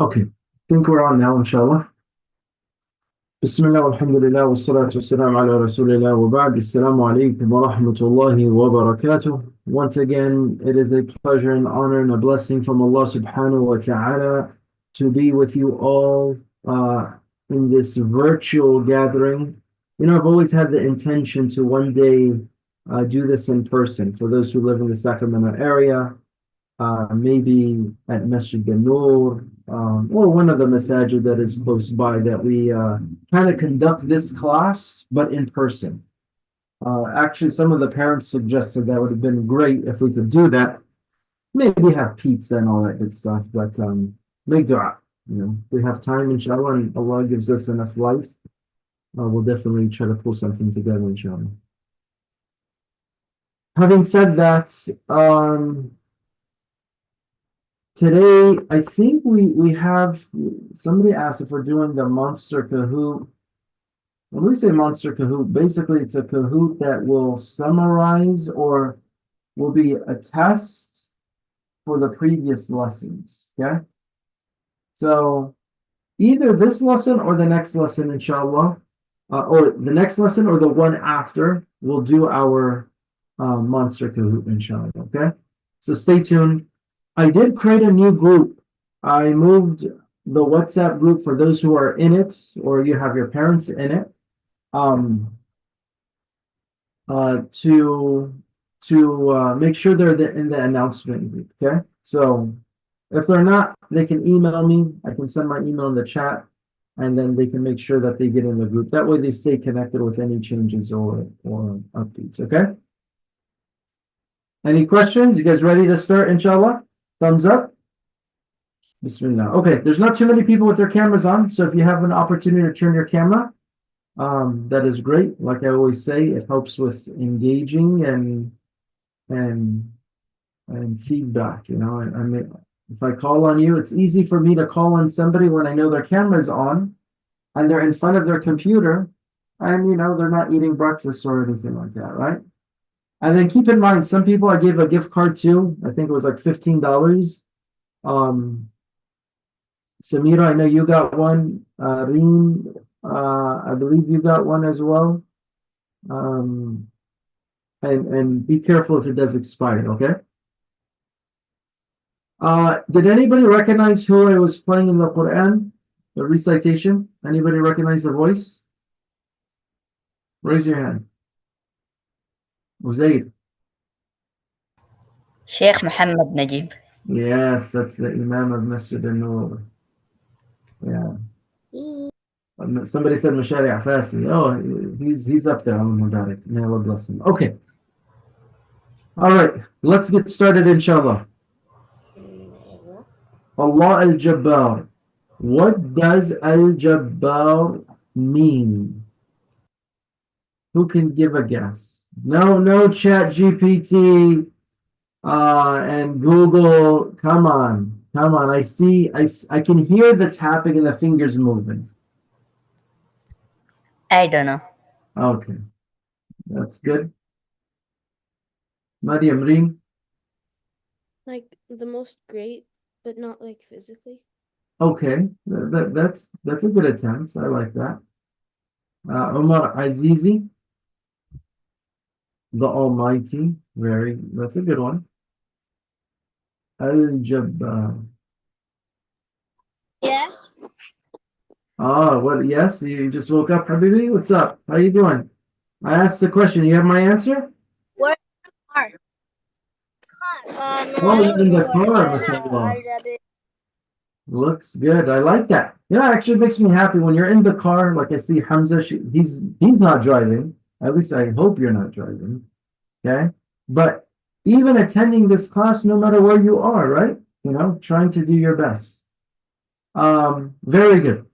Okay, think we're on now, inshallah. Bismillah, alhamdulillah, wa salatu wassalam ala rasulillah wa ba'd. Assalamu alaikum wa rahmatullahi wa barakatuh. Once again, it is a pleasure and honor and a blessing from Allah subhanahu wa ta'ala to be with you all in this virtual gathering. You know, I've always had the intention to one day do this in person for those who live in the Sacramento area, maybe at Masjid Nur, or one of the masajid that is close by, that we kind of conduct this class, but in person. Actually, some of the parents suggested that would have been great if we could do that. Maybe have pizza and all that good stuff, but make dua. You know, we have time, inshallah, and Allah gives us enough life. We'll definitely try to pull something together, inshallah. Having said that, today, I think we have, somebody asked if we're doing the Monster Kahoot. When we say Monster Kahoot, basically it's a Kahoot that will summarize or will be a test for the previous lessons. Okay? So either this lesson or the next lesson, inshallah, or the next lesson or the one after, we'll do our Monster Kahoot, inshallah. Okay? So stay tuned. I did create a new group. I moved the WhatsApp group for those who are in it, or you have your parents in it, to make sure they're in the announcement group. Okay, so if they're not, they can email me. I can send my email in the chat, and then they can make sure that they get in the group. That way, they stay connected with any changes or updates. Okay. Any questions? You guys ready to start? Inshallah. Thumbs up. Bismillah. Okay, there's not too many people with their cameras on, so if you have an opportunity to turn your camera, that is great. Like I always say, it helps with engaging and feedback. You know, I mean, if I call on you, it's easy for me to call on somebody when I know their camera's on and they're in front of their computer, and you know they're not eating breakfast or anything like that, right? And then keep in mind, some people I gave a gift card to. I think it was like $15. Samira, I know you got one. Reem, I believe you got one as well. And be careful if it does expire, okay? Did anybody recognize who I was playing in the Quran, the recitation? Anybody recognize the voice? Raise your hand. Uzaid. Sheikh Muhammad Najib. Yes, that's the Imam of Masjid Nur. Yeah. Somebody said Mashari Afasi. Oh, he's up there. May Allah bless him. Okay. All right. Let's get started, inshallah. Allah al-Jabbar. What does al-Jabbar mean? Who can give a guess? No chat GPT and Google. Come on. I can hear the tapping and the fingers moving. I don't know. Okay. That's good. Mariam Reem. Like the most great, but not like physically. Okay. That's a good attempt. I like that. Umar Azizi. The Almighty. That's a good one. Al-Jabbar. Yes. What? Yes, you just woke up, Habibi? What's up? How you doing? I asked the question. You have my answer? Where are? Oh, you're in the car, mashallah. Looks good. I like that. Yeah, it actually makes me happy when you're in the car. Like I see Hamza, he's not driving. At least I hope you're not driving. Okay. But even attending this class, no matter where you are, right? You know, trying to do your best. Very good.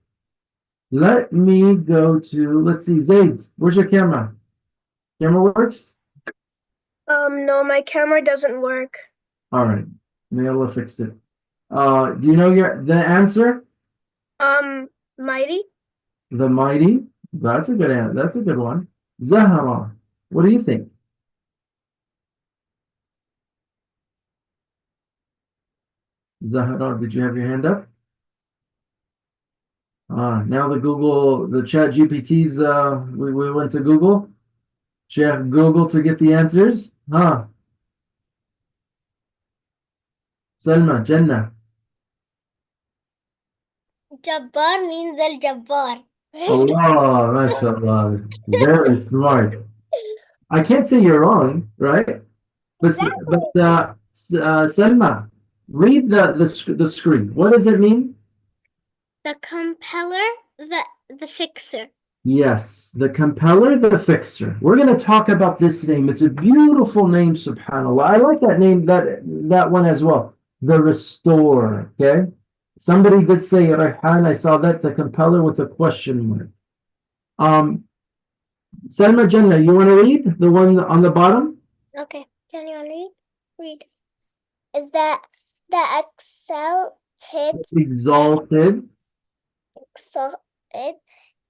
Let me go to, let's see, Zaid, where's your camera? Camera works? No, my camera doesn't work. All right. May Allah fix it. Do you know the answer? Mighty? The Mighty. That's a good answer. That's a good one. Zahara, what do you think? Zahara, did you have your hand up? Now the chat GPT's, we went to Google. Check Google to get the answers. Salma, Jannah. Jabbar means Al Jabbar. Allah, mashallah. Very smart. I can't say you're wrong, right? But Salma, read the screen. What does it mean? The compeller, the fixer. Yes, the compeller, the fixer. We're going to talk about this name. It's a beautiful name, subhanAllah. I like that name, that one as well. The restorer, okay? Somebody did say, Rayhan, I saw that, the compeller with a question mark. Salma Jannah, you want to read the one on the bottom? Okay, can you read? Read. The Exalted. exalted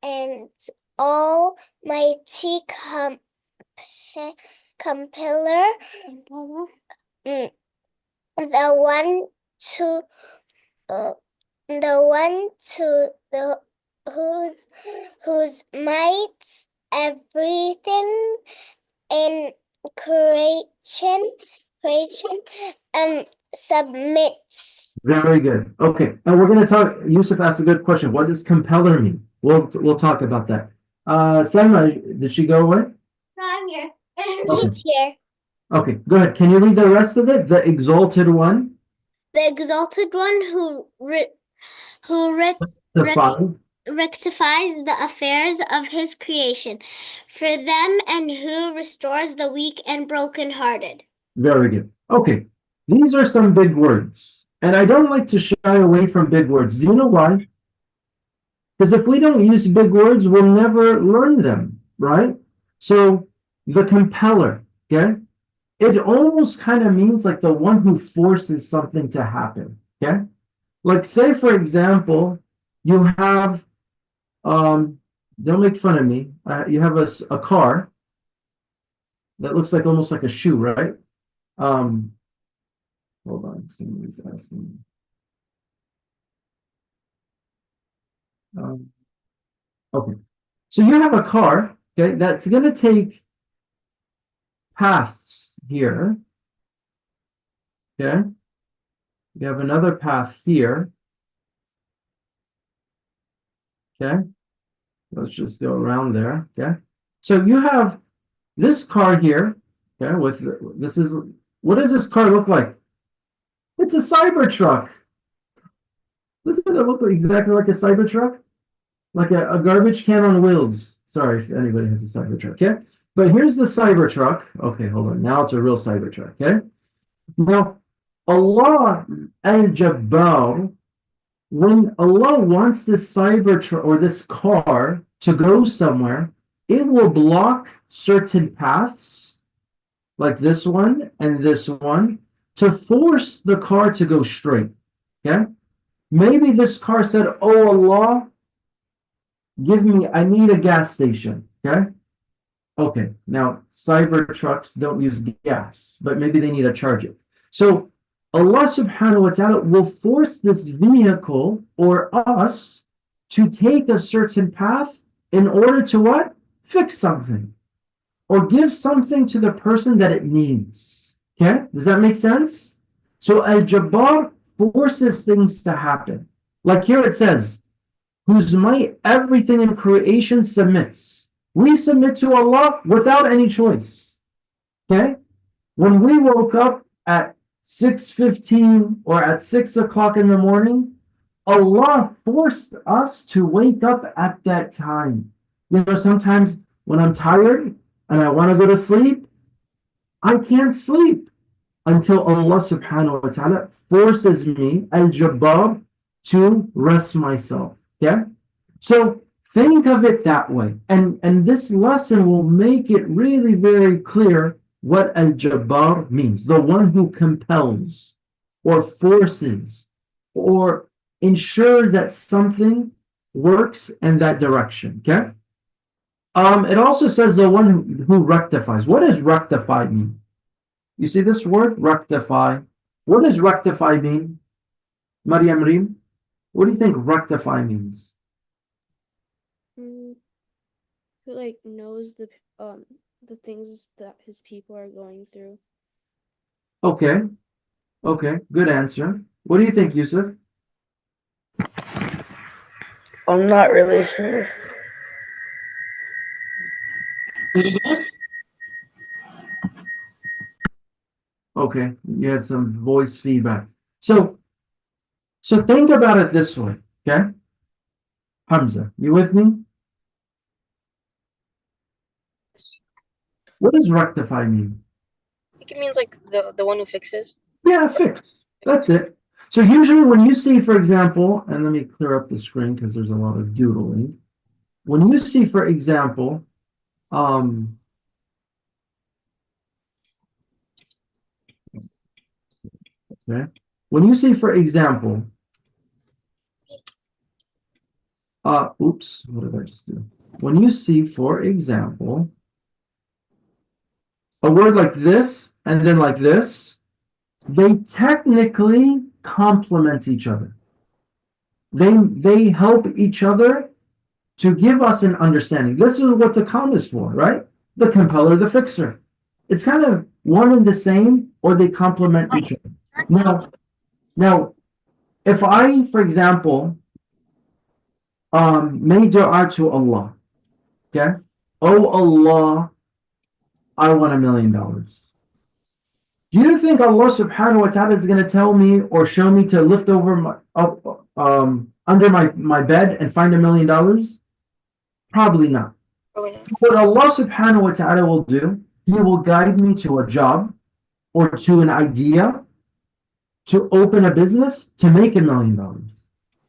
and almighty compiler, the one to the whose might everything in creation submits. Very good. Okay, and we're going to talk. Yusuf asked a good question. What does compeller mean? We'll talk about that. Salma, did she go away? No, I'm here. Okay. She's here. Okay, go ahead. Can you read the rest of it? The exalted one. The exalted one who Defined. rectifies the affairs of his creation for them, and who restores the weak and brokenhearted. Very good. Okay, these are some big words. And I don't like to shy away from big words. Do you know why? Because if we don't use big words, we'll never learn them, right? So the compeller, okay? It almost kind of means like the one who forces something to happen, okay? Like say, for example, you have, don't make fun of me, you have a car that looks like almost like a shoe, right? Hold on, somebody's asking. Okay, so you have a car, okay, that's going to take paths here, okay? You have another path here, okay? Let's just go around there, okay? So you have this car here, okay, what does this car look like? It's a Cybertruck. Doesn't it look exactly like a Cybertruck? Like a garbage can on wheels. Sorry if anybody has a Cybertruck, okay? But here's the Cybertruck. Okay, hold on. Now it's a real Cybertruck, okay? Now, Allah al-Jabbar, when Allah wants this Cybertruck or this car to go somewhere, it will block certain paths, like this one and this one, to force the car to go straight, okay? Maybe this car said, oh Allah, I need a gas station, okay? Okay, now Cybertrucks don't use gas, but maybe they need to charge it. So Allah subhanahu wa ta'ala will force this vehicle or us to take a certain path in order to what? Fix something or give something to the person that it needs. Okay, does that make sense? So Al-Jabbar forces things to happen. Like here it says, whose might everything in creation submits. We submit to Allah without any choice. Okay? When we woke up at 6:15 or at 6 o'clock in the morning, Allah forced us to wake up at that time. You know, sometimes when I'm tired and I want to go to sleep, I can't sleep until Allah subhanahu wa ta'ala forces me, al-Jabbar, to rest myself. Yeah? So think of it that way. And this lesson will make it really very clear what al-Jabbar means. The one who compels or forces or ensures that something works in that direction. Okay? It also says the one who rectifies. What does rectify mean? You see this word, rectify. What does rectify mean? Maryam Reem, what do you think rectify means? who like knows the things that his people are going through. Okay. Okay. Good answer. What do you think, Yusuf? I'm not really sure. Okay. You had some voice feedback. So think about it this way, okay? Hamza, you with me? What does rectify mean? I think it means like the one who fixes. Yeah, fix. That's it. So usually when you see, for example, and let me clear up the screen because there's a lot of doodling. When you see, for example, okay, when you see, for example, oops, what did I just do? When you see, for example, a word like this and then like this, they technically complement each other. They help each other to give us an understanding. This is what the comma is for, right? The compeller, the fixer. It's kind of one and the same, or they complement each other. Now, if I, for example, made dua to Allah, okay? Oh Allah, I want $1 million. Do you think Allah subhanahu wa ta'ala is going to tell me or show me to lift over under my bed and find $1 million? Probably not. What Allah subhanahu wa ta'ala will do, He will guide me to a job or to an idea to open a business to make $1 million.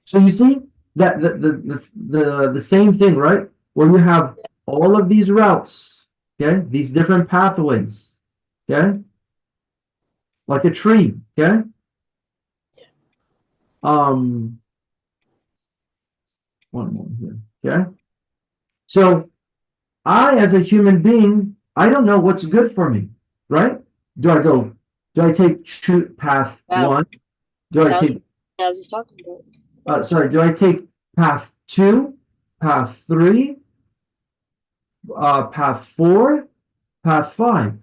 So you see that the same thing, right? Where you have all of these routes, okay, these different pathways, okay, like a tree, okay. One more here, okay. So I, as a human being, I don't know what's good for me, right? Do I take path one? Do I take? I was just talking about. Sorry, do I take path 2, path 3, path 4, path 5?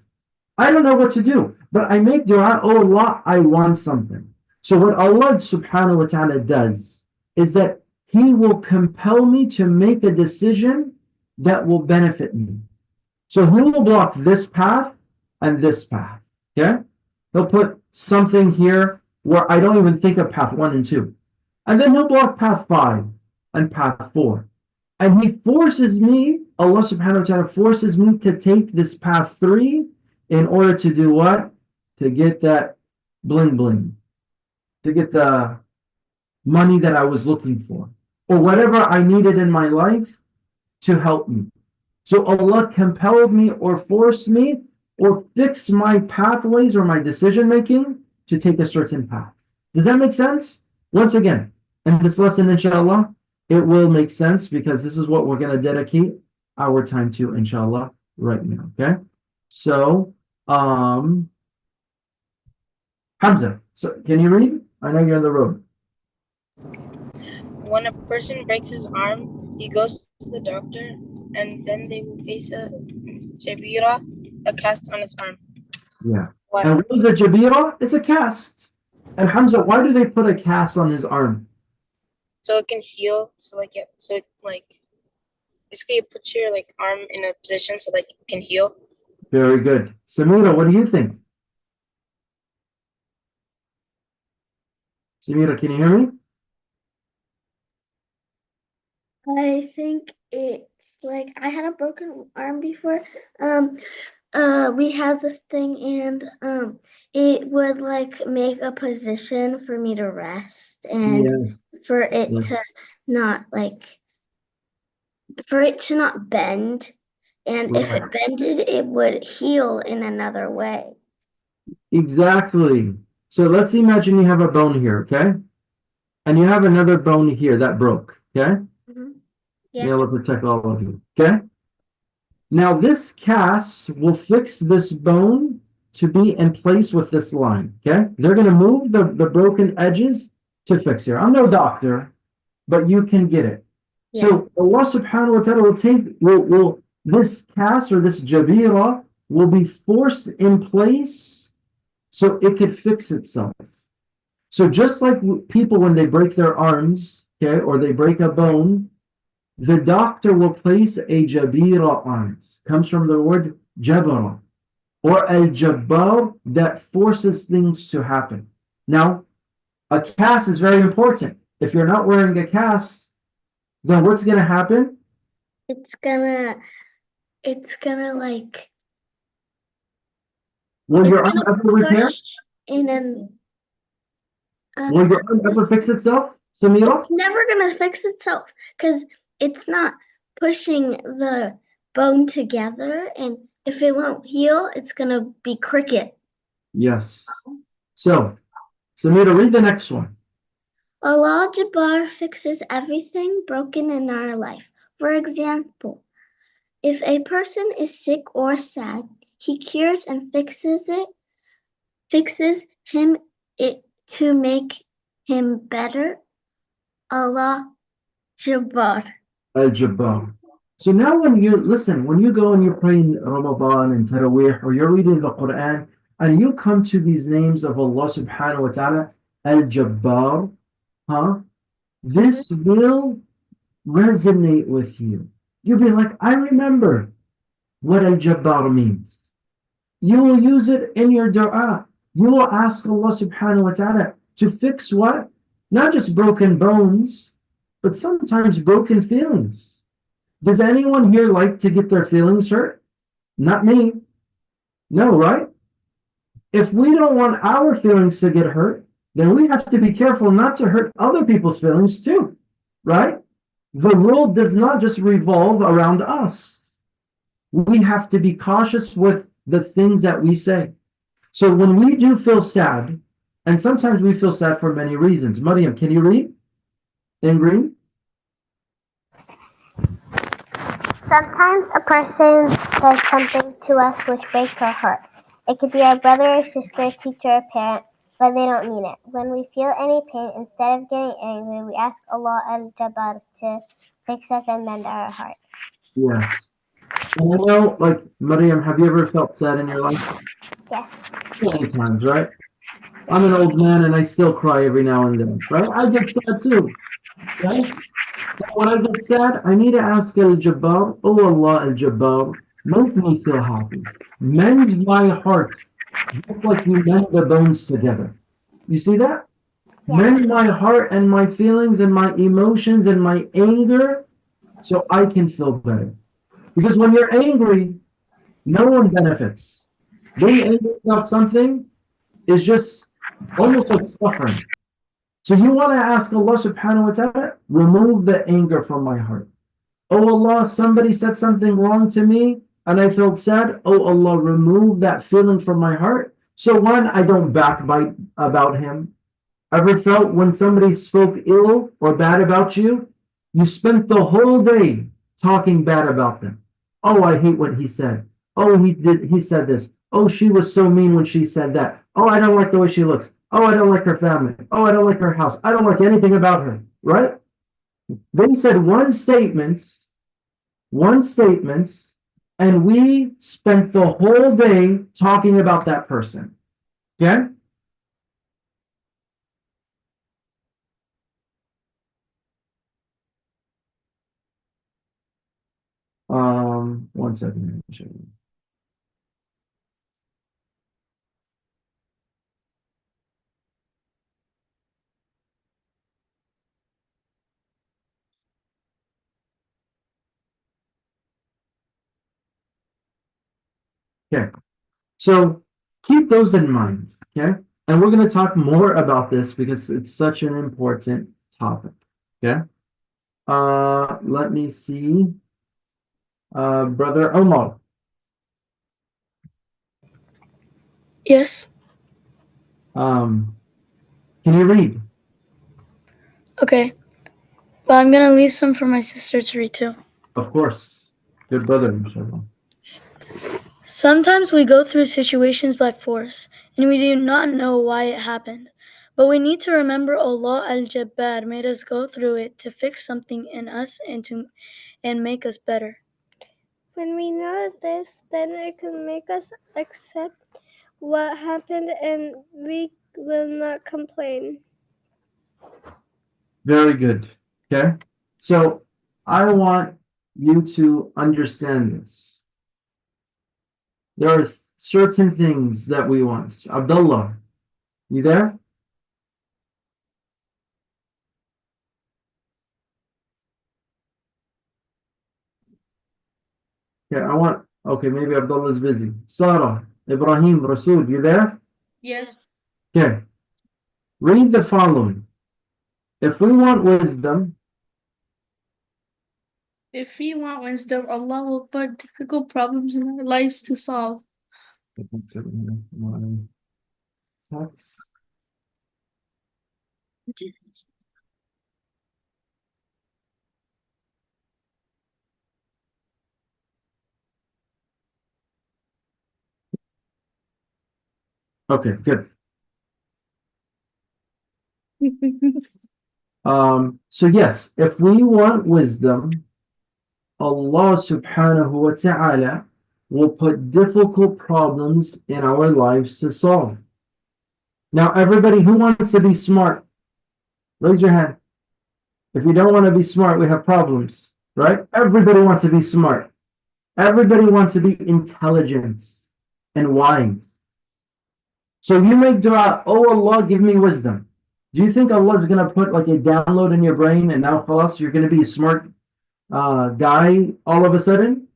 I don't know what to do, but I make dua, oh Allah, I want something. So what Allah subhanahu wa ta'ala does is that He will compel me to make a decision that will benefit me. So He will block this path and this path, okay? He'll put something here where I don't even think of path 1 and 2. And then He'll block path 5 and path 4. And He forces me, Allah subhanahu wa ta'ala forces me to take this path 3 in order to do what? To get that bling bling. To get the money that I was looking for. Or whatever I needed in my life to help me. So Allah compelled me or forced me or fixed my pathways or my decision making to take a certain path. Does that make sense? Once again, in this lesson, inshallah, it will make sense because this is what we're going to dedicate our time to, inshallah, right now. Okay? So, Hamza, so can you read? I know you're on the road. When a person breaks his arm, he goes to the doctor, and then they will place a jabira, a cast on his arm. Yeah. Why? And what is a jabira? It's a cast. And Hamza, why do they put a cast on his arm? So it can heal. So basically it puts your arm in a position so it can heal. Very good. Samira, what do you think? Samira, can you hear me? I think it's like I had a broken arm before. We had this thing and it would make a position for me to rest and for it to not bend. And if it bended, it would heal in another way. Exactly. So let's imagine you have a bone here, okay? And you have another bone here that broke, okay? Yeah. It'll protect all of you, okay? Now this cast will fix this bone to be in place with this line, okay? They're going to move the broken edges to fix here. I'm no doctor, but you can get it. Yeah. So Allah subhanahu wa ta'ala will This cast or this jabira will be forced in place so it could fix itself. So just like people when they break their arms, okay, or they break a bone, the doctor will place a jabira on it. Comes from the word jabara or al-jabbar that forces things to happen. Now, a cast is very important. If you're not wearing a cast, then what's going to happen? It's gonna like Will it's your arm gonna ever repair? push in an Will your arm ever fix itself, Samira? it's never gonna fix itself because it's not pushing the bone together, and if it won't heal, it's gonna be cricket. Yes. So, Samira, read the next one. Allah Jabbar fixes everything broken in our life. For example, if a person is sick or sad, he cures and fixes him to make him better. Allah Jabbar. Al-Jabbar. So now when you listen, when you go and you're praying Ramadan and Taraweeh or you're reading the Quran and you come to these names of Allah subhanahu wa ta'ala, Al-Jabbar, huh? This will resonate with you. You'll be like, I remember what Al-Jabbar means. You will use it in your dua. You will ask Allah subhanahu wa ta'ala to fix what? Not just broken bones, but sometimes broken feelings. Does anyone here like to get their feelings hurt? Not me. No, right? If we don't want our feelings to get hurt, then we have to be careful not to hurt other people's feelings too, right? The world does not just revolve around us. We have to be cautious with the things that we say. So when we do feel sad, and sometimes we feel sad for many reasons. Maryam, can you read in green? Sometimes a person says something to us which breaks our heart. It could be our brother or sister, teacher or parent, but they don't mean it. When we feel any pain, instead of getting angry, we ask Allah al-Jabbar to fix us and mend our heart. Yes. And I know, like, Maryam, have you ever felt sad in your life? Yes. Many times, right? I'm an old man and I still cry every now and then, right? I get sad too, right? But when I get sad, I need to ask Al-Jabbar, oh Allah Al-Jabbar, make me feel happy. Mend my heart, just like you mend the bones together. You see that? Yeah. Mend my heart and my feelings and my emotions and my anger so I can feel better. Because when you're angry, no one benefits. Being angry about something is just almost like suffering. So you want to ask Allah subhanahu wa ta'ala, remove the anger from my heart. Oh Allah, somebody said something wrong to me and I felt sad. Oh Allah, remove that feeling from my heart. So one, I don't backbite about him. Ever felt when somebody spoke ill or bad about you, you spent the whole day talking bad about them. Oh, I hate what he said. Oh, he said this. Oh, she was so mean when she said that. Oh, I don't like the way she looks. Oh, I don't like her family. Oh, I don't like her house. I don't like anything about her, right? They said one statement, and we spent the whole day talking about that person. Okay? One second. Okay. So keep those in mind. Okay. And we're going to talk more about this because it's such an important topic. Okay. Let me see. Brother Omar. Yes. Can you read? Okay. But I'm going to leave some for my sister to read too. Of course. Good brother, inshallah. Sometimes we go through situations by force, and we do not know why it happened. But we need to remember Allah al-Jabbar made us go through it to fix something in us and make us better. When we know this, then it can make us accept what happened and we will not complain. Very good. Okay. So I want you to understand this. There are certain things that we want. Abdullah, you there? Okay, okay, maybe Abdullah's busy. Sarah, Ibrahim, Rasul, you there? Yes. Okay. Read the following. If we want wisdom, If we want wisdom, Allah will put difficult problems in our lives to solve. okay, good. So yes, if we want wisdom, Allah subhanahu wa ta'ala will put difficult problems in our lives to solve. Now, everybody who wants to be smart, raise your hand. If you don't want to be smart, we have problems, right? Everybody wants to be smart. Everybody wants to be intelligent and wise. So you make dua, oh Allah, give me wisdom. Do you think Allah is going to put like a download in your brain and now khalas, you're going to be a smart guy all of a sudden?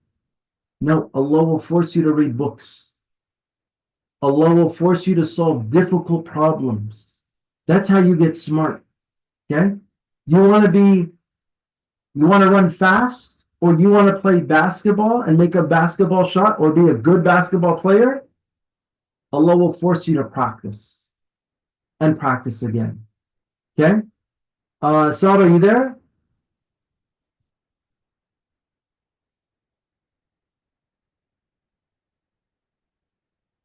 No, Allah will force you to read books. Allah will force you to solve difficult problems. That's how you get smart. Okay? You want to run fast, or you want to play basketball and make a basketball shot or be a good basketball player? Allah will force you to practice and practice again. Okay? Sarah, you there?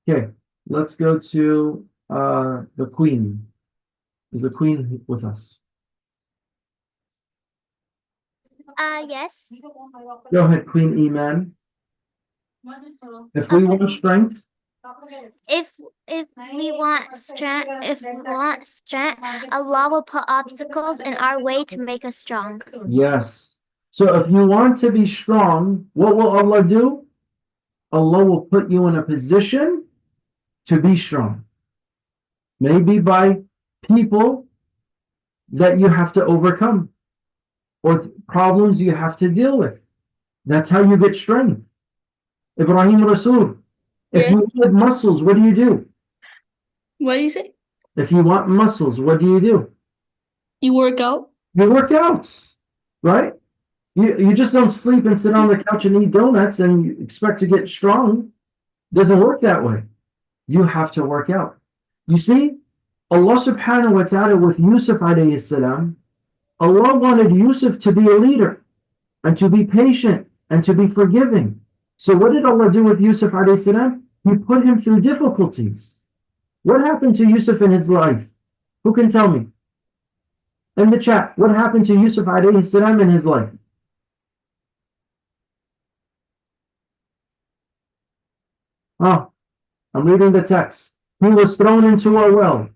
Okay, let's go to the Queen. Is the Queen with us? Yes. Go ahead, Queen Iman. If we want strength, If we want strength, Allah will put obstacles in our way to make us strong. yes. So if you want to be strong, what will Allah do? Allah will put you in a position to be strong. Maybe by people that you have to overcome or problems you have to deal with. That's how you get strength. Ibrahim Rasul, if you want muscles, what do? What do you say? If you want muscles, what do? You work out? You work out, right? You just don't sleep and sit on the couch and eat donuts and you expect to get strong. It doesn't work that way. You have to work out. You see, Allah subhanahu wa ta'ala with Yusuf alayhi salam, Allah wanted Yusuf to be a leader and to be patient and to be forgiving. So what did Allah do with Yusuf alayhi salam? He put him through difficulties. What happened to Yusuf in his life? Who can tell me? In the chat, what happened to Yusuf alayhi salam in his life? Oh, I'm reading the text. He was thrown into a well.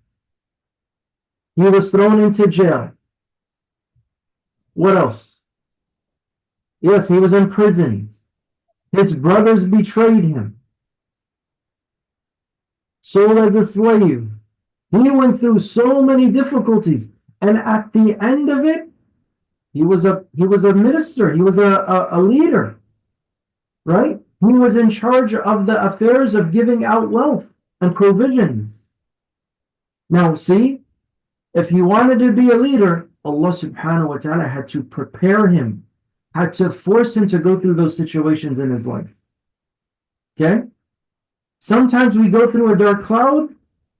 He was thrown into jail. What else? Yes, he was imprisoned. His brothers betrayed him. Sold as a slave. He went through so many difficulties. And at the end of it, he was a minister. He was a leader. Right? He was in charge of the affairs of giving out wealth and provisions. Now, see, if he wanted to be a leader, Allah subhanahu wa ta'ala had to prepare him, had to force him to go through those situations in his life. Okay? Sometimes we go through a dark cloud,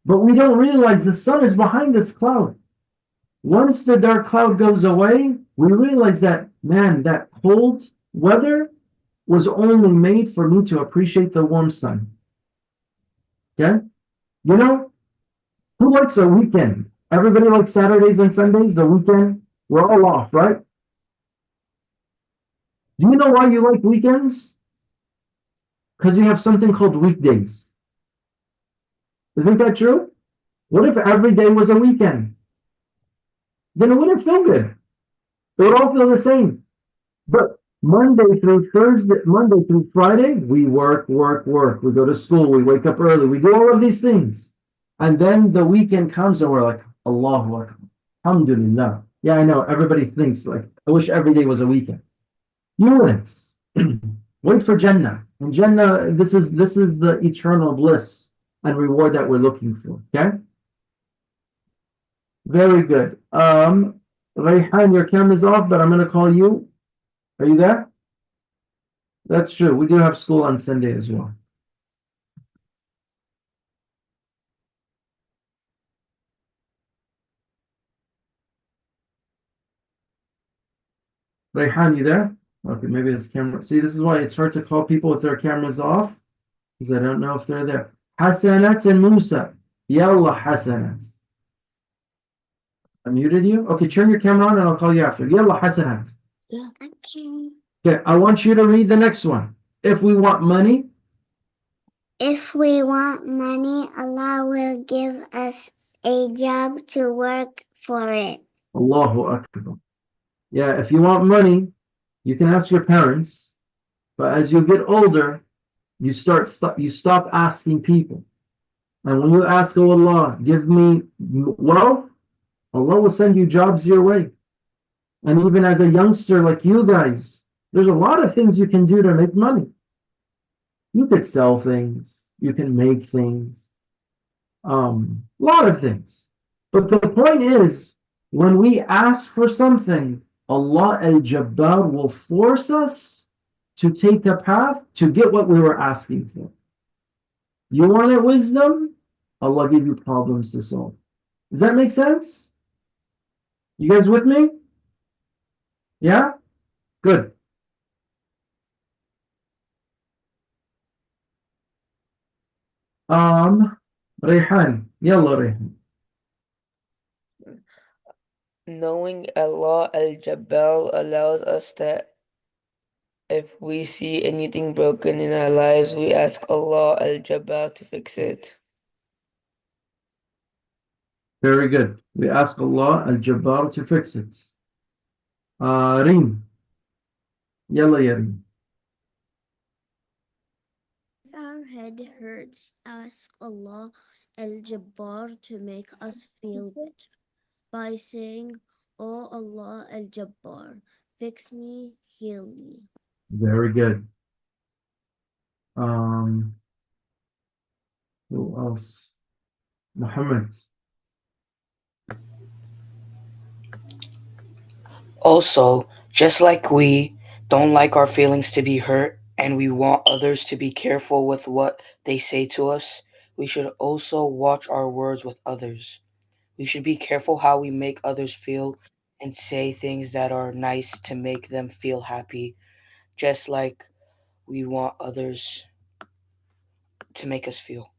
but we don't realize the sun is behind this cloud. Once the dark cloud goes away, we realize that, man, that cold weather was only made for me to appreciate the warm sun. Okay? You know, who likes a weekend? Everybody likes Saturdays and Sundays, the weekend. We're all off, right? Do you know why you like weekends? Because you have something called weekdays. Isn't that true? What if every day was a weekend? Then it wouldn't feel good. It would all feel the same. But Monday through Friday, we work. We go to school, we wake up early, we do all of these things. And then the weekend comes and we're like, Allahu Akbar, Alhamdulillah. Yeah, I know, everybody thinks like, I wish every day was a weekend. You wouldn't. Wait for Jannah. And Jannah, this is the eternal bliss and reward that we're looking for. Okay? Very good. Rayhan, your camera's off, but I'm gonna call you. Are you there? That's true. We do have school on Sunday as well. Rayhan, you there? Okay, maybe his camera. See, this is why it's hard to call people if their camera's off, because I don't know if they're there. Hasanat and Musa. Yalla Hasanat. I muted you? Okay, turn your camera on and I'll call you after. Yalla Hasanat. Okay. Okay, I want you to read the next one. If we want money, If we want money, Allah will give us a job to work for it. Allahu Akbar. Yeah, if you want money, you can ask your parents, but as you get older, you stop asking people. And when you ask, oh Allah, give me wealth, Allah will send you jobs your way. And even as a youngster like you guys, there's a lot of things you can do to make money. You could sell things, you can make things, a lot of things. But the point is, when we ask for something, Allah al-Jabbar will force us to take a path to get what we were asking for. You wanted wisdom? Allah give you problems to solve. Does that make sense? You guys with me? Yeah? Good. Rayhan. Yalla Rayhan. Knowing Allah Al-Jabbar allows us that if we see anything broken in our lives, we ask Allah Al-Jabbar to fix it. Very good. We ask Allah al-Jabbar to fix it. Reem. Yalla ya Reem. If our head hurts, ask Allah Al-Jabbar to make us feel better by saying, "Oh Allah Al-Jabbar, fix me, heal me." Very good. Who else? Muhammad. Also, just like we don't like our feelings to be hurt and we want others to be careful with what they say to us, we should also watch our words with others. We should be careful how we make others feel and say things that are nice to make them feel happy, just like we want others to make us feel.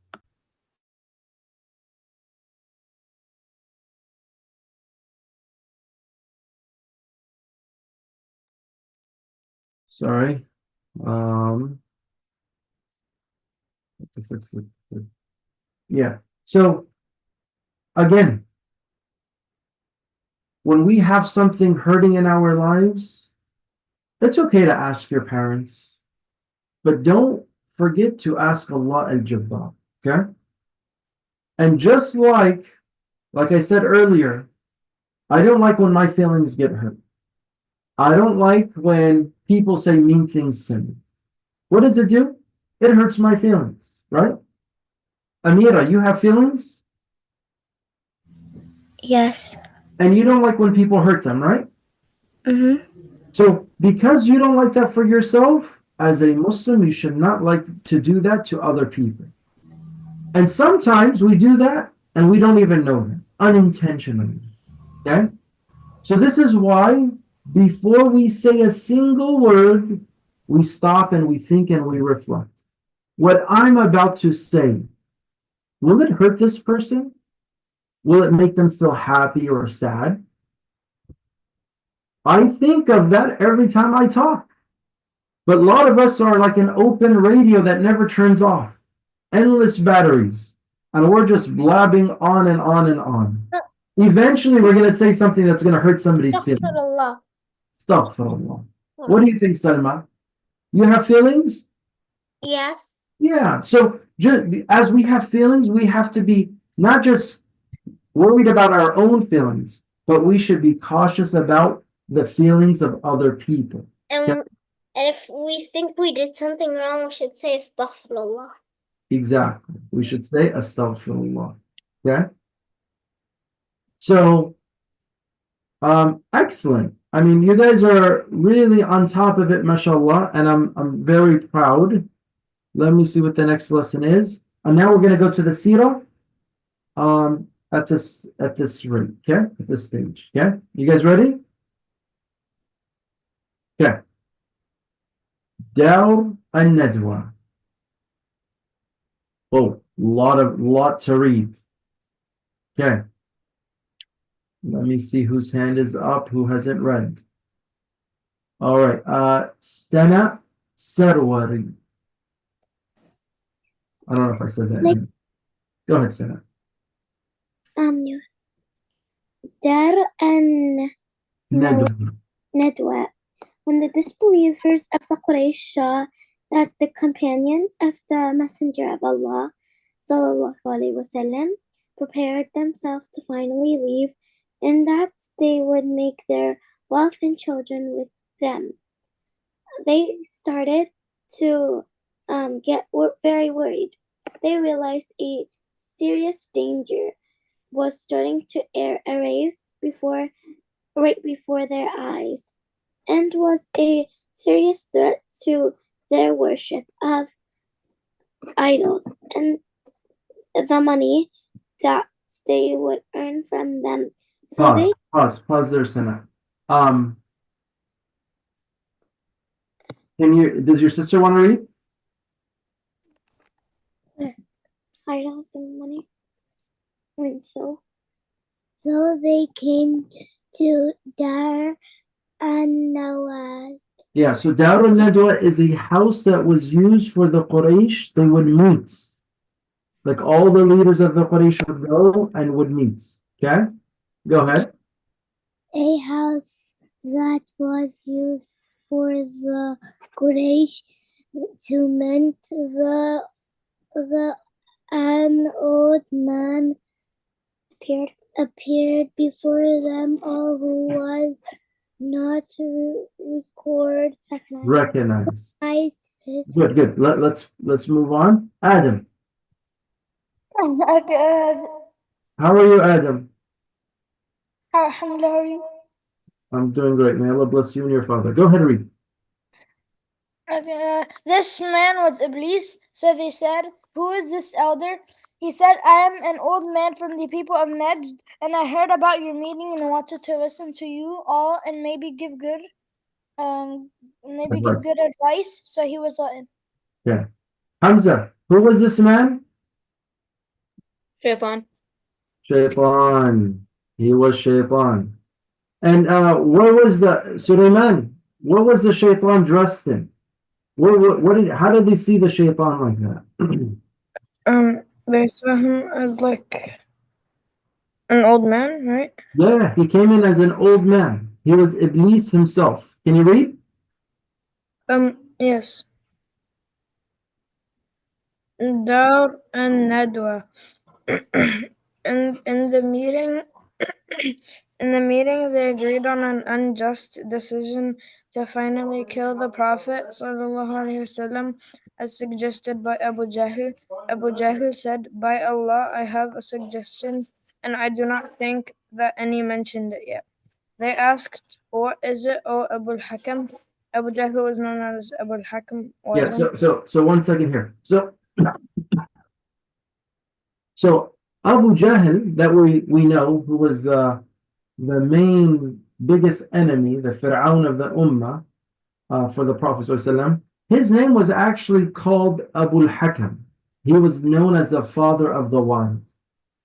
Sorry. Yeah. So again, when we have something hurting in our lives, it's okay to ask your parents, but don't forget to ask Allah al-Jabbar. Okay? And just like I said earlier, I don't like when my feelings get hurt. I don't like when people say mean things to me. What does it do? It hurts my feelings, right? Amira, you have feelings? Yes. And you don't like when people hurt them, right? Mm-hmm. So because you don't like that for yourself, as a Muslim, you should not like to do that to other people. And sometimes we do that and we don't even know that, unintentionally. Okay? So this is why before we say a single word, we stop and we think and we reflect. What I'm about to say, will it hurt this person? Will it make them feel happy or sad? I think of that every time I talk. But a lot of us are like an open radio that never turns off, endless batteries, and we're just blabbing on and on and on. Eventually, we're going to say something that's going to hurt somebody's feelings. Astaghfirullah. Astaghfirullah. What do you think, Salma? You have feelings? Yes. Yeah. So as we have feelings, we have to be not just worried about our own feelings, but we should be cautious about the feelings of other people. And if we think we did something wrong, we should say astaghfirullah. Exactly. We should say astaghfirullah. Okay? So, excellent. I mean, you guys are really on top of it, mashallah, and I'm very proud. Let me see what the next lesson is. And now we're going to go to the Seerah at this rate, okay? At this stage, okay? You guys ready? Okay. Dar al-Nadwa. Oh, lot to read. Okay. Let me see whose hand is up, who hasn't read. All right. Stana Sarwari. I don't know if I said that. Like, go ahead, Stana. Dar and Nadwa. Nadwa. When the disbelievers of the Quraysh saw that the companions of the Messenger of Allah sallallahu alaihi wasallam prepared themselves to finally leave, and that they would make their wealth and children with them, they started to get very worried. They realized a serious danger was starting to arise right before their eyes, and was a serious threat to their worship of idols and the money that they would earn from them. So Pause there, Sana. Does your sister want to read? Idols and money. And so they came to Dar an-Nawad. Yeah, so Dar al-Nadwa is a house that was used for the Quraysh. They would meet. Like all the leaders of the Quraysh would go and would meet. Okay? Go ahead. A house that was used for the Quraysh to meet an old man appeared before them all, who was not Recognize. Good. Let's move on. Adam. How are you, Adam? Alhamdulillah. I'm doing great. May Allah bless you and your father. Go ahead and read. This man was Iblis, so they said, "Who is this elder?" He said, "I am an old man from the people of Najd, and I heard about your meeting and wanted to listen to you all and maybe give good advice." So he was let in. Yeah. Hamza, who was this man? Shaitan. Shaitan. He was Shaitan. And where was Sulaiman? What was the Shaitan dressed in? How did they see the Shaitan like that? They saw him as like an old man, right? Yeah, he came in as an old man. He was Iblis himself. Can you read? Yes. Dar an-Nadwa. In the meeting, they agreed on an unjust decision to finally kill the Prophet ﷺ, as suggested by Abu Jahl. Abu Jahl said, "By Allah, I have a suggestion, and I do not think that any mentioned it yet." They asked, "What is it, O Abu al-Hakam?" Abu Jahl was known as Abu al-Hakam. Yeah, so 1 second here. So Abu Jahl, that we know, who was the main biggest enemy, the Fir'aun of the Ummah for the Prophet ﷺ, his name was actually called Abu al-Hakam. He was known as the father of the wise.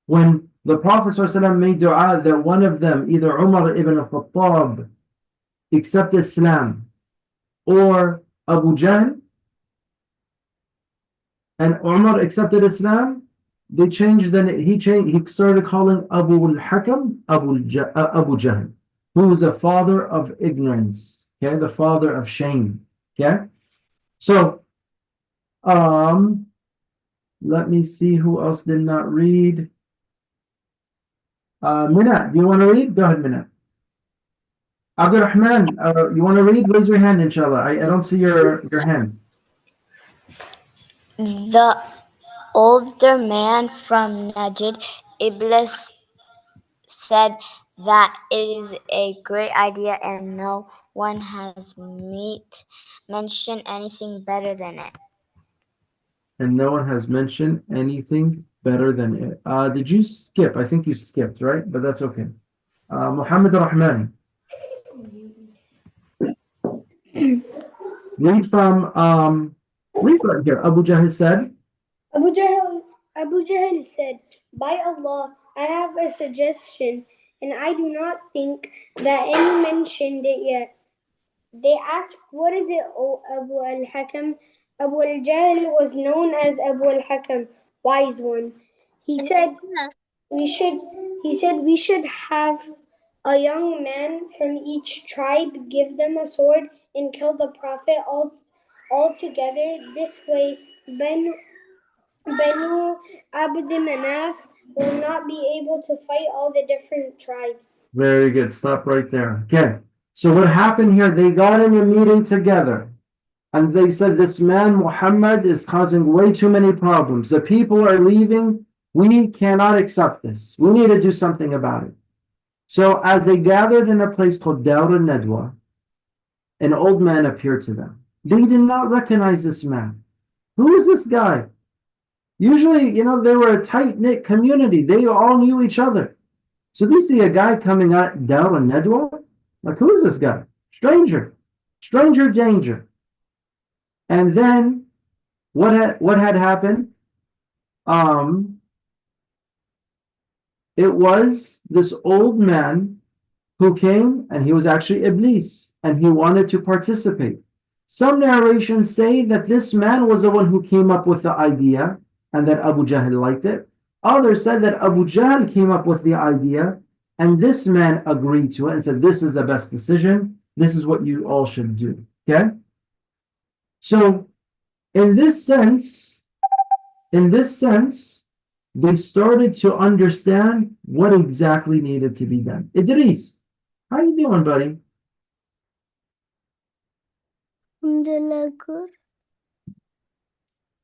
When the Prophet ﷺ made dua that one of them, either Umar ibn al-Khattab, accept Islam, or Abu Jahl, and Umar accepted Islam, they changed. Then he changed. He started calling Abu al-Hakam Abu Jahl, who was a father of ignorance. Okay, the father of shame. Okay, so let me see who else did not read. Minat, do you want to read? Go ahead, Minat. Abdurrahman, you want to read? Raise your hand, inshallah. I don't see your hand. The older man from Najd, Iblis, said that it is a great idea and no one has mentioned anything better than it. And no one has mentioned anything better than it. Did you skip? I think you skipped, right? But that's okay. Muhammad Rahman. Read right here. Abu Jahl said. Abu Jahl said, "By Allah, I have a suggestion, and I do not think that any mentioned it yet." They asked, "What is it, O Abu al-Hakam?" Abu al-Jahl was known as Abu al-Hakam, wise one. He said, we should have a young man from each tribe, give them a sword, and kill the Prophet all together. This way, Banu Abd Manaf will not be able to fight all the different tribes. Very good. Stop right there. Okay. So what happened here? They got in a meeting together. And they said, this man, Muhammad, is causing way too many problems. The people are leaving. We cannot accept this. We need to do something about it. So as they gathered in a place called Dar al-Nadwa, an old man appeared to them. They did not recognize this man. Who is this guy? Usually, they were a tight-knit community. They all knew each other. So they see a guy coming out Dar al-Nadwa. Like, who is this guy? Stranger. Stranger danger. And then what had happened? It was this old man who came, and he was actually Iblis, and he wanted to participate. Some narrations say that this man was the one who came up with the idea and that Abu Jahl liked it. Others said that Abu Jahl came up with the idea and this man agreed to it and said, this is the best decision. This is what you all should do. Okay? So in this sense, they started to understand what exactly needed to be done. Idris, how you doing, buddy? Alhamdulillah, good.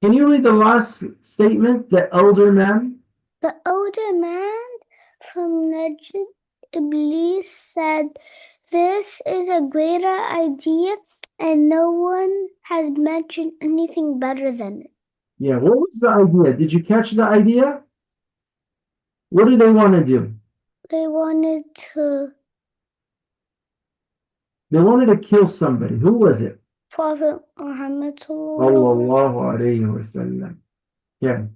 Can you read the last statement, the elder man? The older man from Najd, Iblis, said, "This is a greater idea, and no one has mentioned anything better than it." Yeah, what was the idea? Did you catch the idea? What do they want to do? They wanted to kill somebody. Who was it? Prophet Muhammad. Sallallahu alayhi wa sallam. Yeah.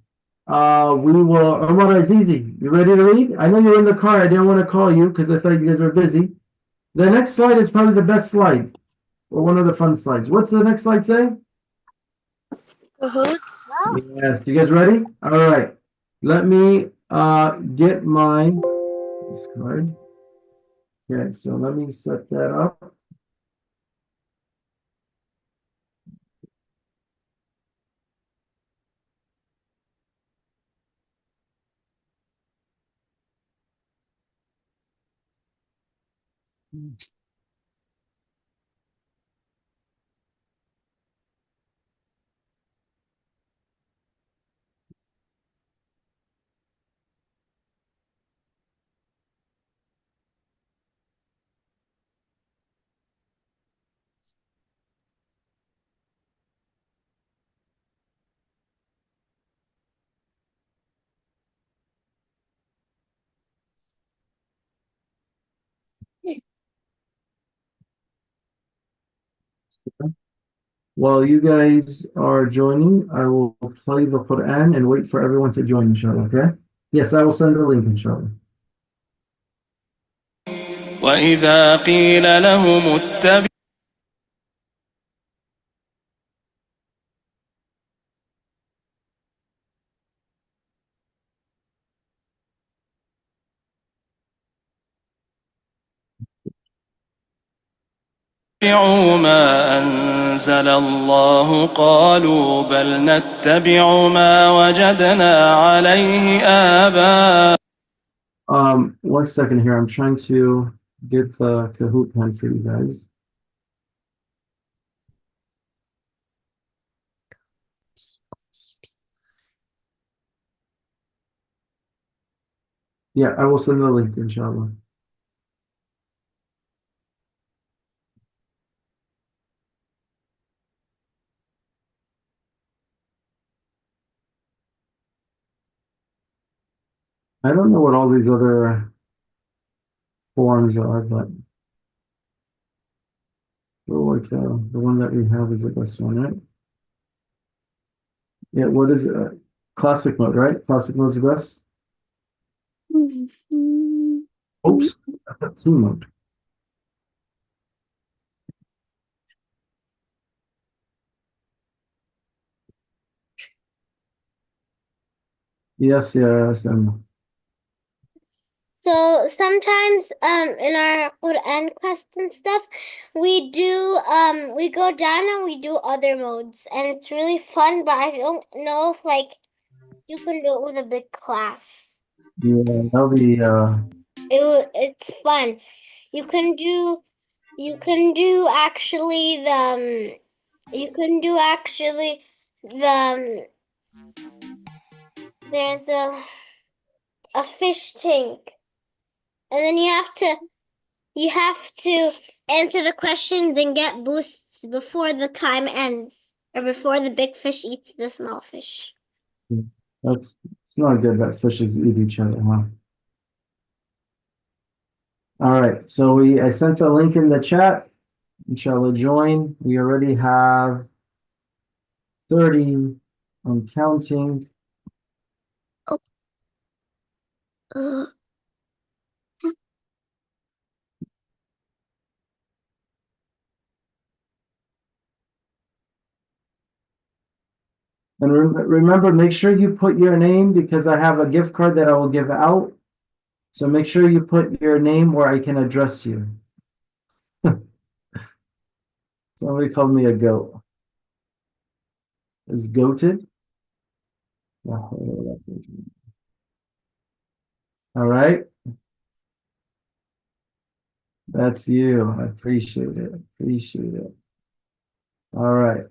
We will, Umar Azizi, you ready to read? I know you're in the car. I didn't want to call you because I thought you guys were busy. The next slide is probably the best slide, or one of the fun slides. What's the next slide say? Yes, you guys ready? All right. Let me get my card. Okay, so let me set that up. While you guys are joining, I will play the Quran and wait for everyone to join, inshallah, okay? Yes, I will send the link, inshallah. وإذا قيل لهم اتبعوا ما أنزل الله قالوا بل نتبع ما وجدنا عليه آباءنا. 1 second here. I'm trying to get the Kahoot pen for you guys. Yeah, I will send the link, inshallah. I don't know what all these other forms are, but like the one that we have is the best one, right? Yeah, what is it? Classic mode, right? Classic mode's the best. Oops, I thought team mode. Yes, yes, So sometimes in our Quran quest and stuff, we go down and we do other modes, and it's really fun, but I don't know if like you can do it with a big class. yeah, that'll be It's fun. You can do actually the there's a fish tank, and then you have to answer the questions and get boosts before the time ends, or before the big fish eats the small fish. it's not good that fishes eat each other, huh? All right, so I sent the link in the chat. Inshallah, join. We already have 30. I'm counting. And remember, make sure you put your name, because I have a gift card that I will give out. So make sure you put your name where I can address you. Somebody called me a goat. Is goated? All right. That's you. I appreciate it. Appreciate it. All right.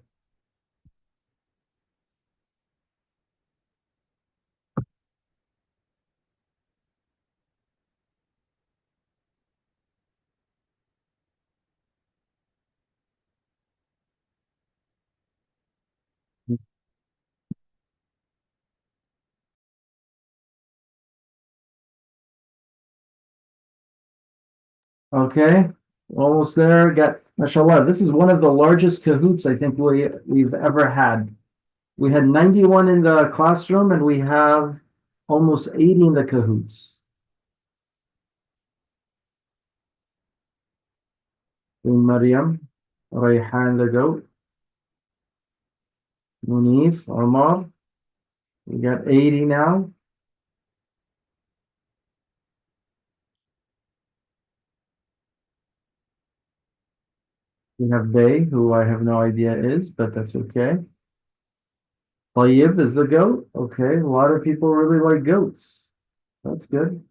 Okay, almost there. Got, mashallah. This is one of the largest Kahoots I think we've ever had. We had 91 in the classroom, and we have almost 80 in the Kahoots. Maryam, Rayhan the goat, Munif, Omar. We got 80 now. We have Bay, who I have no idea is, but that's okay. Tayyib is the goat. Okay, a lot of people really like goats. That's good.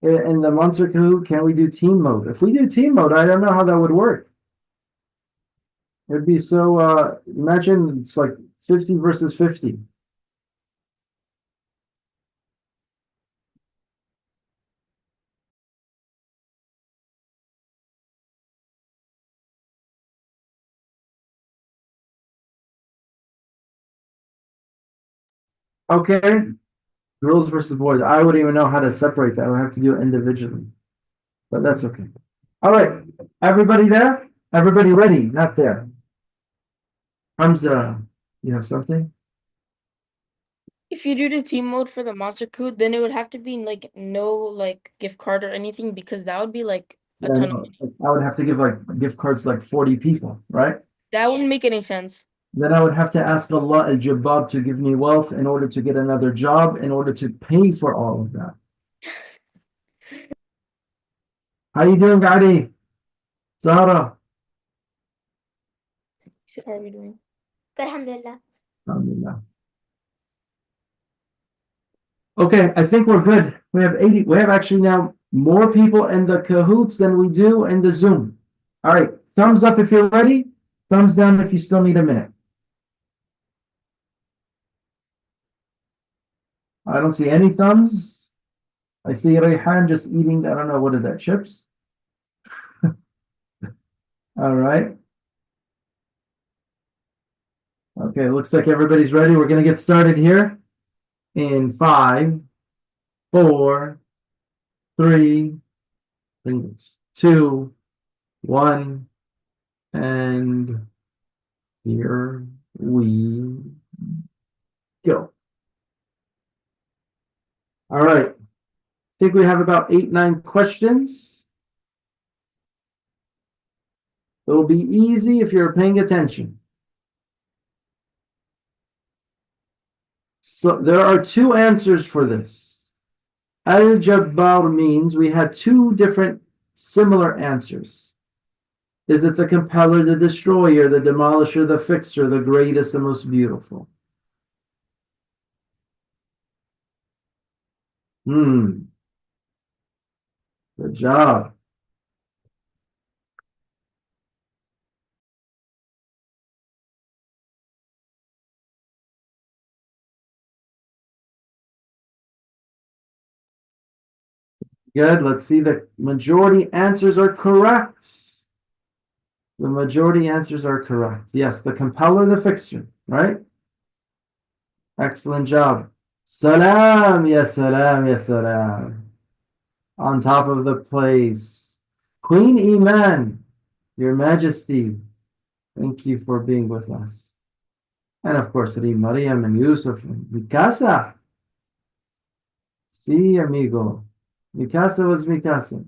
In the Monster Kahoot, can we do team mode? If we do team mode, I don't know how that would work. It'd be so, imagine it's like 50 versus 50. Okay, girls versus boys. I wouldn't even know how to separate that. I would have to do it individually, but that's okay. All right, everybody there? Everybody ready? Not there. Hamza, you have something? If you do the team mode for the monster code, then it would have to be like no like gift card or anything, because that would be like a ton of money. I would have to give like gift cards to like 40 people, right? That wouldn't make any sense. Then I would have to ask Allah al-Jabbar to give me wealth in order to get another job, in order to pay for all of that. How you doing, Gadi? Sarah. So how are we doing? Alhamdulillah. Alhamdulillah. Okay, I think we're good. We have 80. We have actually now more people in the Kahoots than we do in the Zoom. All right, thumbs up if you're ready. Thumbs down if you still need a minute. I don't see any thumbs. I see Rayhan just eating, I don't know, what is that, chips? All right. Okay, looks like everybody's ready. We're going to get started here in 5, 4, 3, 2, 1, and here we go. All right. I think we have about 8, 9 questions. It'll be easy if you're paying attention. So there are 2 answers for this. Al-Jabbar means we had 2 different similar answers. Is it the compeller, the destroyer, the demolisher, the fixer, the greatest, the most beautiful? Good job. Good. Let's see. The majority answers are correct. The majority answers are correct. Yes, the compeller, the fixture, right? Excellent job. Salam, ya salam, ya salam. On top of the place. Queen Iman, Your Majesty, thank you for being with us. And of course, Ri Mariam and Yusuf and Mikasa. Sí, amigo. Mikasa was Mikasa.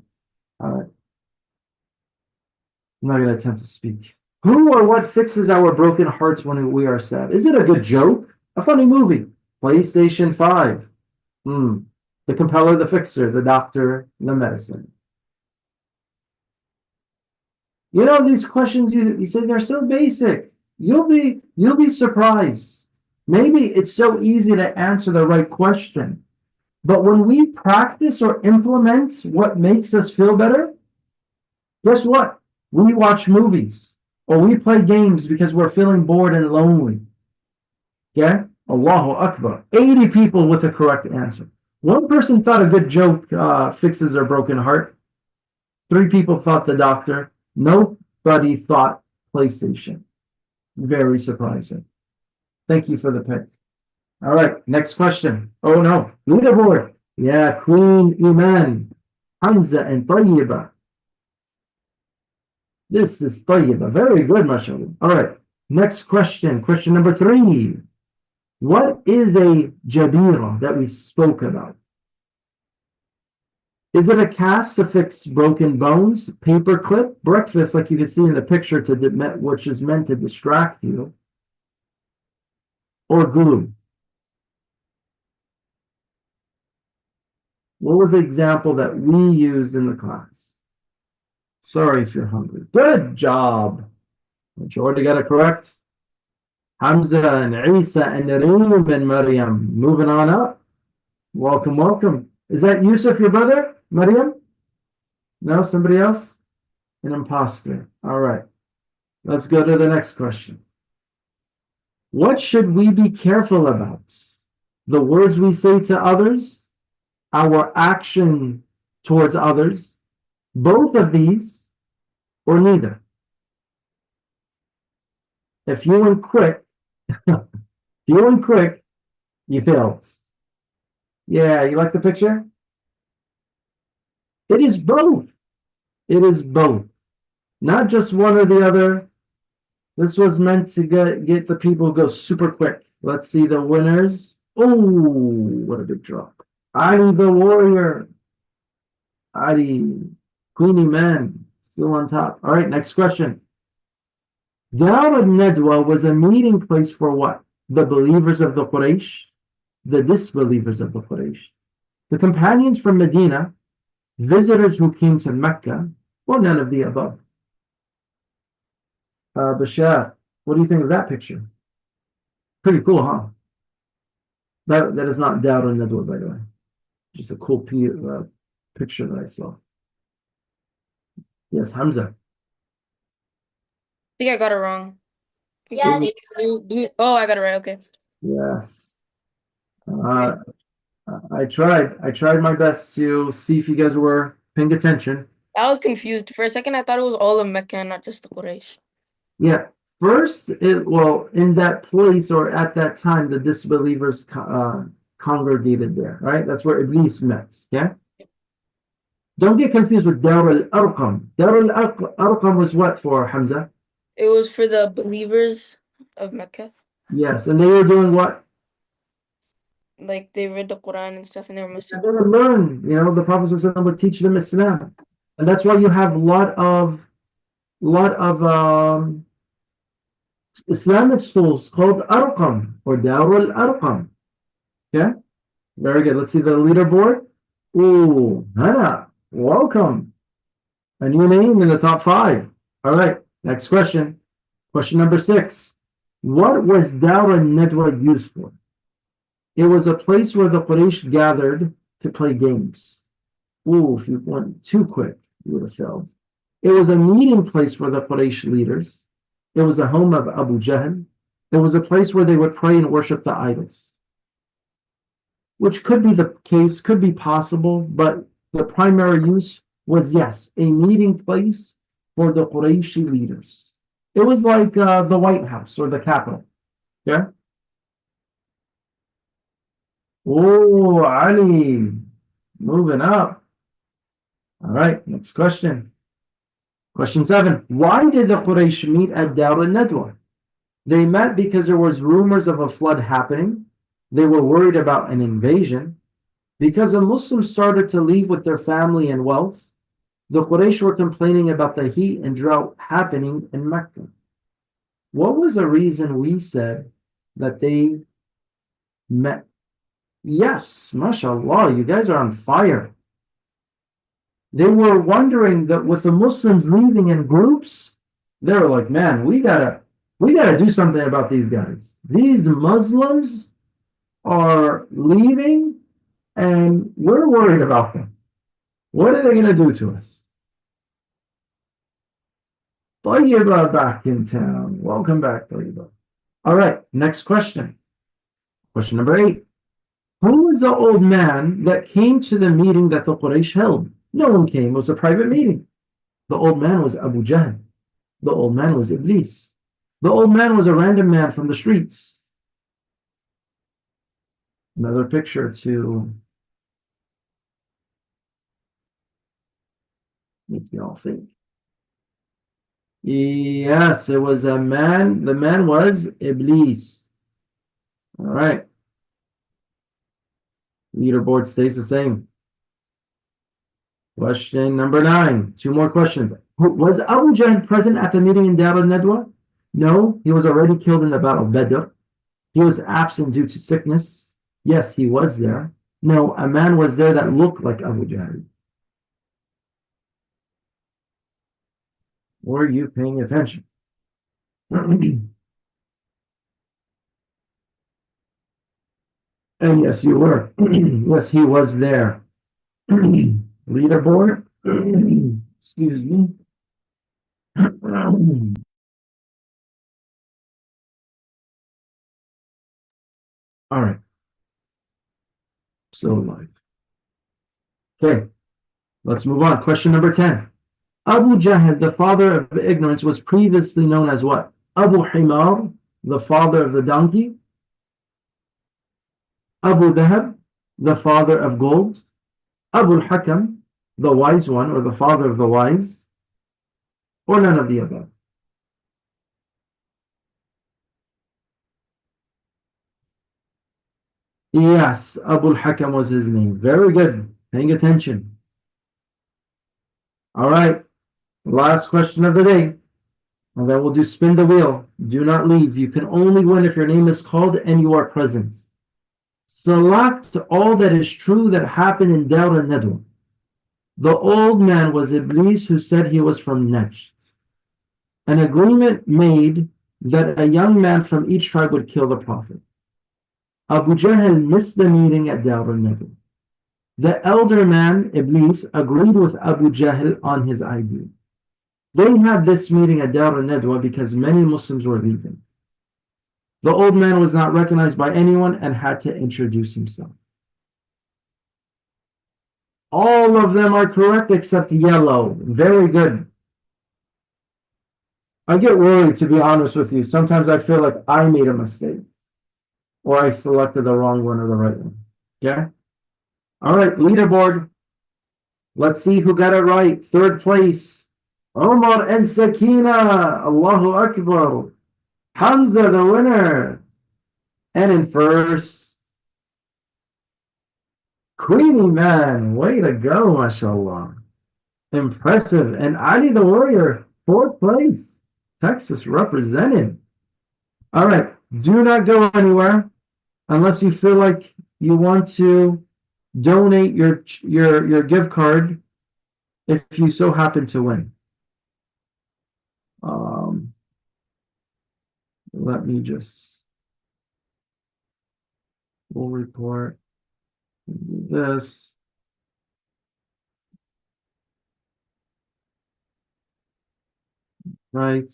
All right. I'm not going to attempt to speak. Who or what fixes our broken hearts when we are sad? Is it a good joke? A funny movie? PlayStation 5? The compeller, the fixer, the doctor, the medicine. You know, these questions you say they're so basic. You'll be surprised. Maybe it's so easy to answer the right question. But when we practice or implement what makes us feel better, guess what? We watch movies or we play games because we're feeling bored and lonely. Yeah? Allahu Akbar. 80 people with the correct answer. One person thought a good joke fixes their broken heart. 3 people thought the doctor. Nobody thought PlayStation. Very surprising. Thank you for the pick. All right, next question. Oh no, leaderboard. Yeah, Queen Iman, Hamza, and Tayyiba. This is Tayyiba. Very good, mashallah. All right, next question. Question number 3. What is a jabira that we spoke about? Is it a cast to fix broken bones, paper clip, breakfast, like you can see in the picture, which is meant to distract you, or glue? What was the example that we used in the class? Sorry if you're hungry. Good job. Majority got it correct. Hamza and Isa and Nareem and Maryam. Moving on up. Welcome, welcome. Is that Yusuf, your brother? Maryam? No, somebody else? An imposter. All right. Let's go to the next question. What should we be careful about? The words we say to others? Our action towards others? Both of these, or neither? If you went quick, you failed. Yeah, you like the picture? It is both. It is both. Not just one or the other. This was meant to get the people to go super quick. Let's see the winners. Oh, what a big drop. Ali the warrior. Ali, Queenie Man, still on top. All right, next question. Dar al-Nadwa was a meeting place for what? The believers of the Quraysh, the disbelievers of the Quraysh, the companions from Medina, visitors who came to Mecca, or none of the above. Bashar, what do you think of that picture? Pretty cool, huh? That is not Dawr al-Nadwa, by the way. Just a cool picture that I saw. Yes, Hamza. I think I got it wrong. Yeah. Blue. Oh, I got it right. Okay. Yes. I tried my best to see if you guys were paying attention. I was confused. For a second, I thought it was all of Mecca and not just the Quraysh. Yeah. First, in that place or at that time, the disbelievers congregated there, right? That's where Iblis met. Yeah. Don't get confused with Dar al-Arqam. Dar al-Arqam was what for, Hamza? It was for the believers of Mecca. Yes, and they were doing what? Like they read the Quran and stuff, and they were They Muslim. would learn. The Prophet ﷺ would teach them Islam, and that's why you have a lot of Islamic schools called Arqam or Darul Arqam. Okay, very good. Let's see the leaderboard. Ooh, Hannah, welcome. A new name in the top 5. All right, next question. Question number 6. What was Dar al-Nadwa used for? It was a place where the Quraysh gathered to play games. Ooh, if you went too quick, you would have failed. It was a meeting place for the Quraysh leaders. It was a home of Abu Jahl. It was a place where they would pray and worship the idols. Which could be the case, could be possible, but the primary use was, yes, a meeting place for the Qurayshi leaders. It was like the White House or the Capitol. Yeah? Oh, Ali, moving up. All right, next question. Question 7. Why did the Quraysh meet at Dar al-Nadwa? They met because there was rumors of a flood happening. They were worried about an invasion. Because the Muslims started to leave with their family and wealth, the Quraysh were complaining about the heat and drought happening in Mecca. What was the reason we said that they met? Yes, mashallah, you guys are on fire. They were wondering that with the Muslims leaving in groups, they were like, man, we gotta do something about these guys. These Muslims are leaving and we're worried about them. What are they going to do to us? Tayyiba back in town. Welcome back, Tayyiba. All right, next question. Question number 8. Who was the old man that came to the meeting that the Quraysh held? No one came. It was a private meeting. The old man was Abu Jahl. The old man was Iblis. The old man was a random man from the streets. Another picture to make you all think. Yes, it was a man. The man was Iblis. All right. Leaderboard stays the same. Question number 9. 2 more questions. Was Abu Jahl present at the meeting in Dar al-Nadwa? No, he was already killed in the Battle of Badr. He was absent due to sickness. Yes, he was there. No, a man was there that looked like Abu Jahl. Were you paying attention? And yes, you were. Yes, he was there. Leaderboard. Excuse me. All right. So live. Okay. Let's move on. Question number 10. Abu Jahl, the father of ignorance, was previously known as what? Abu Himar, the father of the donkey. Abu Dhahab, the father of gold. Abu Hakam, the wise one, or the father of the wise. Or none of the above. Yes, Abu Hakam was his name. Very good. Paying attention. All right. Last question of the day. And then we'll do spin the wheel. Do not leave. You can only win if your name is called and you are present. Select all that is true that happened in Dar al-Nadwa. The old man was Iblis who said he was from Najd. an agreement made that a young man from each tribe would kill the Prophet. Abu Jahl missed the meeting at Dar al-Nadwa. The elder man, Iblis, agreed with Abu Jahl on his idea. They had this meeting at Dar al-Nadwa because many Muslims were leaving. The old man was not recognized by anyone and had to introduce himself. All of them are correct except yellow. Very good. I get worried, to be honest with you. Sometimes I feel like I made a mistake or I selected the wrong one or the right one. Yeah? All right, leaderboard. Let's see who got it right. Third place, Omar and Sakina. Allahu Akbar. Hamza, the winner. And in first, Queenie Man. Way to go, mashallah. Impressive. And Ali the Warrior, fourth place. Texas represented. All right. Do not go anywhere unless you feel like you want to donate your gift card if you so happen to win. Let me just we'll report this. Right.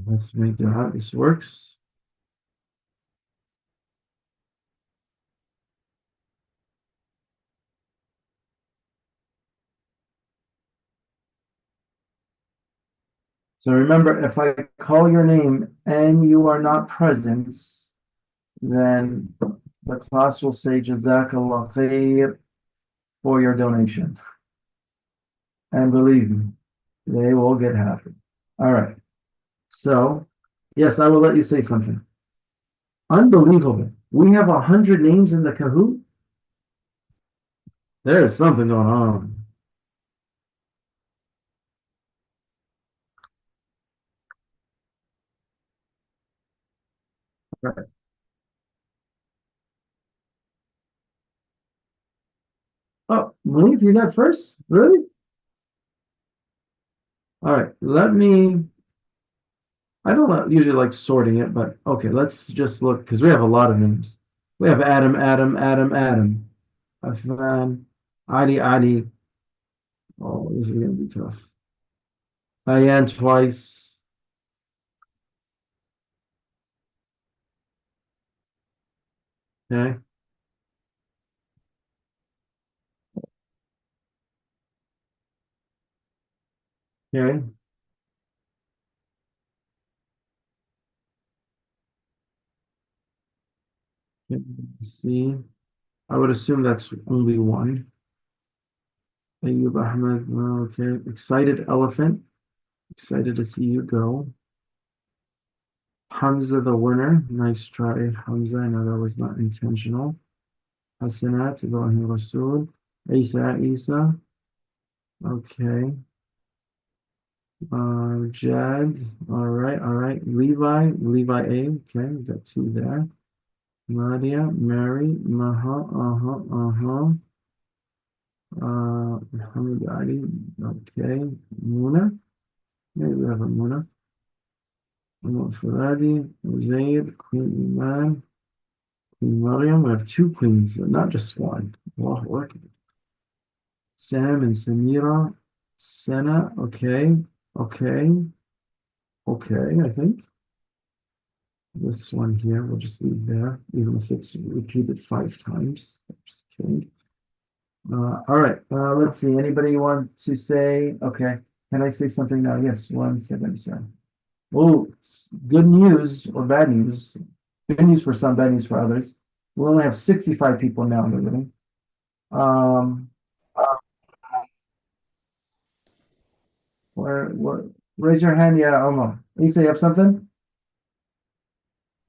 Let's make how this works. So remember, if I call your name and you are not present, then the class will say Jazakallah khair for your donation. And believe me, they will get happy. All right. So, yes, I will let you say something. Unbelievable. We have 100 names in the Kahoot. There's something going on. All right. Oh, Malik, you got first? Really? All right. I don't usually like sorting it, but okay, let's just look because we have a lot of names. We have Adam, Adam, Adam, Adam. Afan, Ali. Oh, this is going to be tough. Ayan twice. Okay. Okay. Let's see. I would assume that's only one. Ayub Ahmed. Okay. Excited Elephant. Excited to see you go. Hamza, the winner. Nice try, Hamza. I know that was not intentional. Hasanat, Ibrahim Rasul. Isa. Okay. Jad. All right. Levi A. Okay, we got two there. Nadia, Mary, Maha, Muhammad Ali. Okay. Muna. Maybe we have a Muna. Faradi, Zaid, Queen Iman, Queen Maryam. We have two queens, but not just one. Allahu Akbar. Sam and Samira. Senna. Okay. I think. This one here, we'll just leave there, even if it's repeated 5 times. Just kidding. All right. Let's see. Anybody want to say? Okay. Can I say something now? Yes. 1 second. Sorry. Oh, good news or bad news. Good news for some, bad news for others. We only have 65 people now in the room. Raise your hand. Yeah, Omar. Lisa, you have something?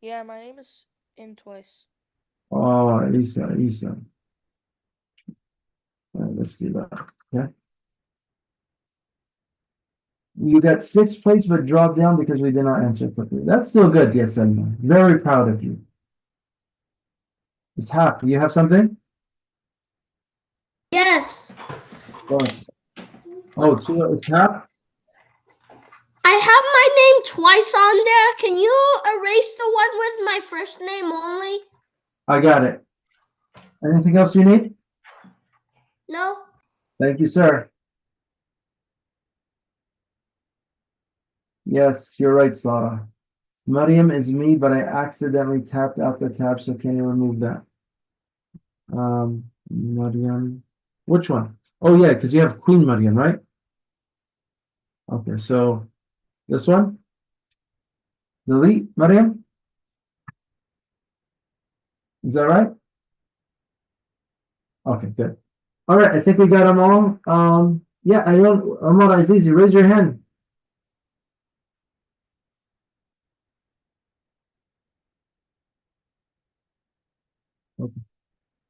Yeah, my name is in twice. Oh, Isa. Let's do that. Yeah. You got 6 plates, but dropped down because we did not answer quickly. That's still good, yes, Selma. Very proud of you. Ishaq, you have something? Yes. Go ahead. Oh, Ishaq? I have my name twice on there. Can you erase the one with my first name only? I got it. Anything else you need? No. Thank you, sir. Yes, you're right, Sarah. Mariam is me, but I accidentally tapped out the tab, so can you remove that? Mariam. Which one? Oh, yeah, because you have Queen Mariam, right? Okay, so this one? Delete, Mariam? Is that right? Okay, good. All right, I think we got them all. Yeah, I don't, Amar Azizi, raise your hand. Okay.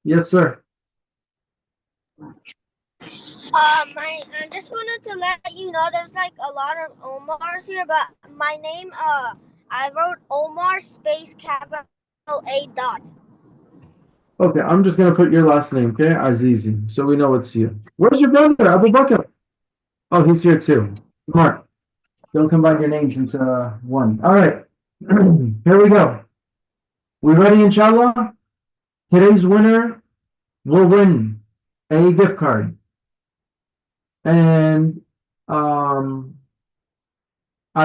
Yes, sir. I just wanted to let you know there's like a lot of Omars here, but my name, I wrote Omar space capital A dot. Okay, I'm just gonna put your last name, okay? Azizi, so we know it's you. Where's your brother, Abu Bakr? Oh, he's here too. Smart. Don't combine your names into one. All right, here we go. We ready, inshallah? Today's winner will win a gift card. And I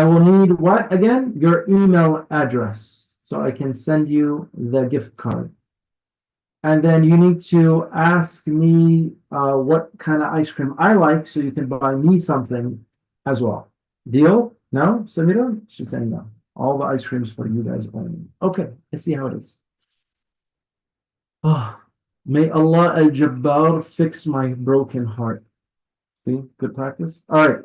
will need what again? Your email address so I can send you the gift card. And then you need to ask me what kind of ice cream I like so you can buy me something as well. Deal? No? Samira? She's saying no. All the ice creams for you guys only. Okay, let's see how it is. Oh, may Allah al-Jabbar fix my broken heart. See, good practice. All right.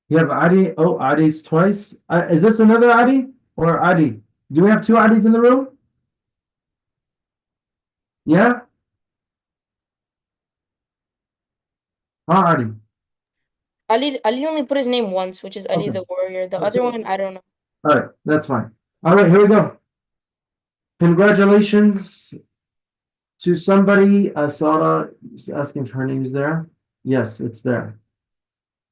You have Adi. Oh, Adi's twice. Is this another Adi or Adi? Do we have 2 Adis in the room? Yeah? Huh, Adi? Ali only put his name once, which is Ali Okay. the Warrior. The other one, I don't know. All right, that's fine. All right, here we go. Congratulations to somebody. Sarah is asking if her name is there. Yes, it's there.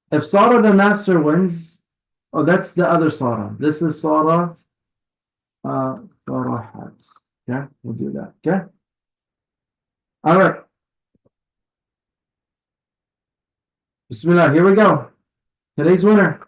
If Sarah the master wins, oh, that's the other Sarah. This is Sarah. Farahat. Yeah, we'll do that. Okay. All right. Bismillah. Here we go. Today's winner.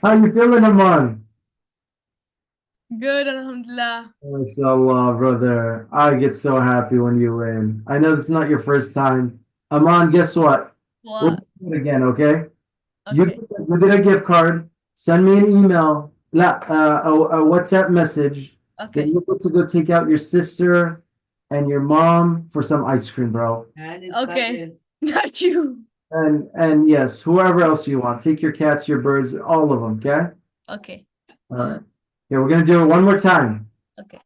How you feeling, Aman? Good, alhamdulillah. MashaAllah, brother. I get so happy when you win. I know this is not your first time. Aman, guess what? We'll What? do it again, okay? You Okay. get a gift card. Send me an email, a WhatsApp message. Okay. Then you're able to go take out your sister and your mom for some ice cream, bro. Okay. Got you. And yes, whoever else you want. Take your cats, your birds, all of them, okay? Okay. All right. Yeah, we're gonna do it one more time. Okay.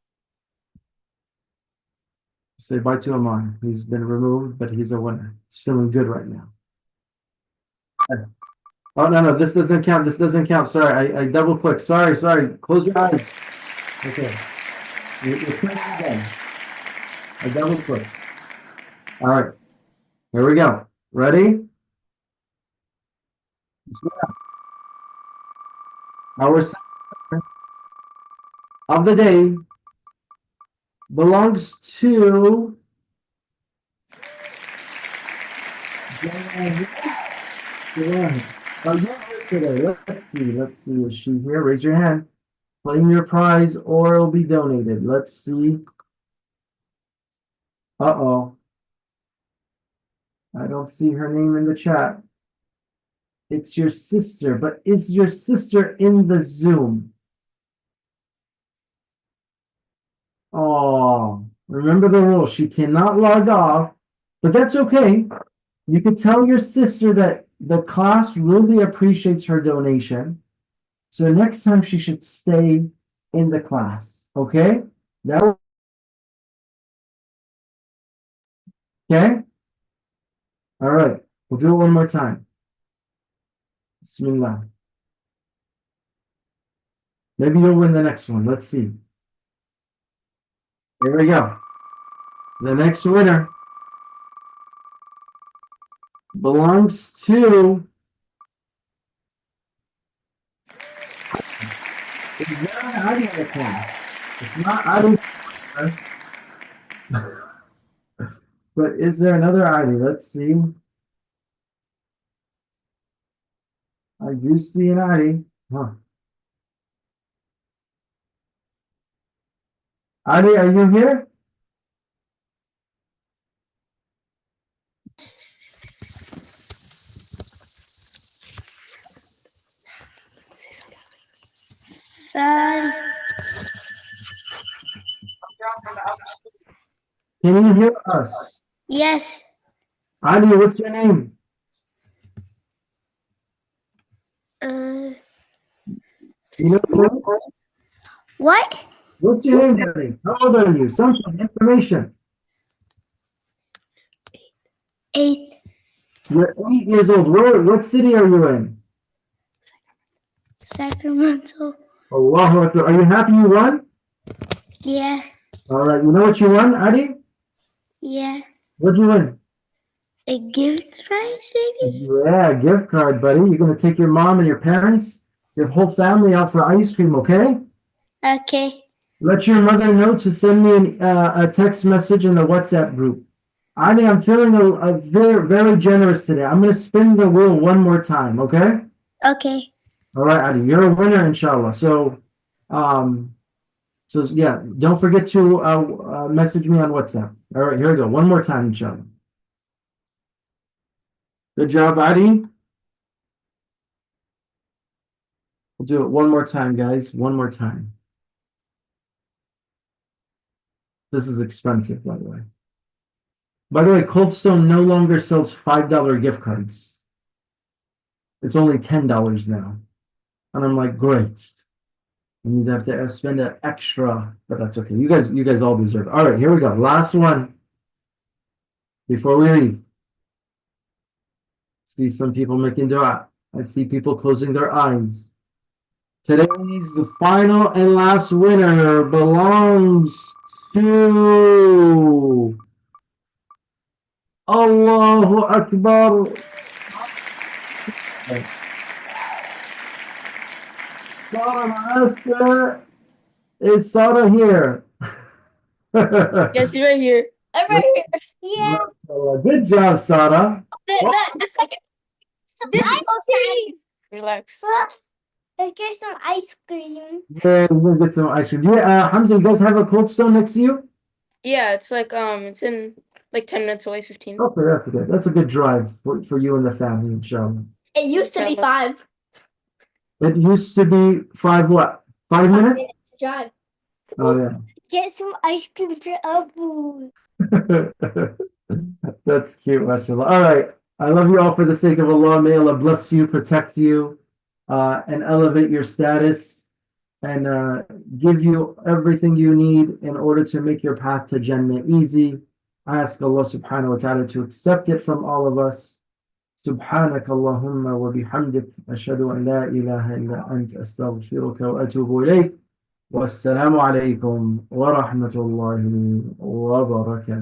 Say bye to Aman. He's been removed, but he's a winner. He's feeling good right now. Okay. Oh no, this doesn't count. This doesn't count. Sorry, I double clicked. Sorry. Close your eyes. Okay. You're clicking again. I double clicked. All right. Here we go. Ready? Our second of the day belongs to today. Let's see. Is she here? Raise your hand. Claim your prize or it'll be donated. Let's see. Uh-oh. I don't see her name in the chat. It's your sister, but is your sister in the Zoom? Oh, remember the rule. She cannot log off, but that's okay. You could tell your sister that the class really appreciates her donation. So next time she should stay in the class. Okay? That okay? All right. We'll do it one more time. Bismillah. Maybe you'll win the next one. Let's see. Here we go. The next winner belongs to. Is there an ID in the class? It's not ID. But is there another ID? Let's see. I do see an ID. Huh. ID, are you here? Sal. Can you hear us? Yes. ID, what's your name? You know your name? What? What's your name, buddy? How old are you? Something, information. 8. You're 8 years old. What city are you in? Sacramento. Allahu Akbar. Are you happy you won? Yeah. All right. You know what you won, Adi? Yeah. What'd you win? A gift prize, maybe? Yeah, a gift card, buddy. You're going to take your mom and your parents, your whole family out for ice cream, okay? Okay. Let your mother know to send me a text message in the WhatsApp group. Adi, I'm feeling a very, very generous today. I'm going to spin the wheel one more time, okay? Okay. All right, Adi, you're a winner, inshallah. So yeah, don't forget to message me on WhatsApp. All right, here we go. One more time, inshallah. Good job, Adi. We'll do it one more time, guys. One more time. This is expensive, by the way. By the way, Cold Stone no longer sells $5 gift cards. It's only $10 now. And I'm like, great. I need to have to spend an extra, but that's okay. You guys all deserve it. All right, here we go. Last one before we leave. See some people making dua. I see people closing their eyes. Today's the final and last winner belongs to Allahu Akbar. Sarah Master. Is Sarah here? Yes, she's right here. I'm right here. Yeah. Good job, Sarah. The second. The ice cream. Relax. Let's get some ice cream. Yeah, we're gonna get some ice cream. Hamza, you guys have a Cold Stone next to you? Yeah, it's like it's in like 10 minutes away, 15. Okay, that's good. That's a good drive for you and the family, inshallah. It used to be 5. It used to be 5 minutes? To drive. Oh yeah. Get some ice cream for Abu. That's cute, mashallah. All right. I love you all for the sake of Allah. May Allah bless you, protect you, and elevate your status, and give you everything you need in order to make your path to Jannah easy. I ask Allah subhanahu wa ta'ala to accept it from all of us. سبحانك اللهم وبحمدك أشهد أن لا إله إلا أنت أستغفرك وأتوب إليك والسلام عليكم ورحمة الله وبركاته.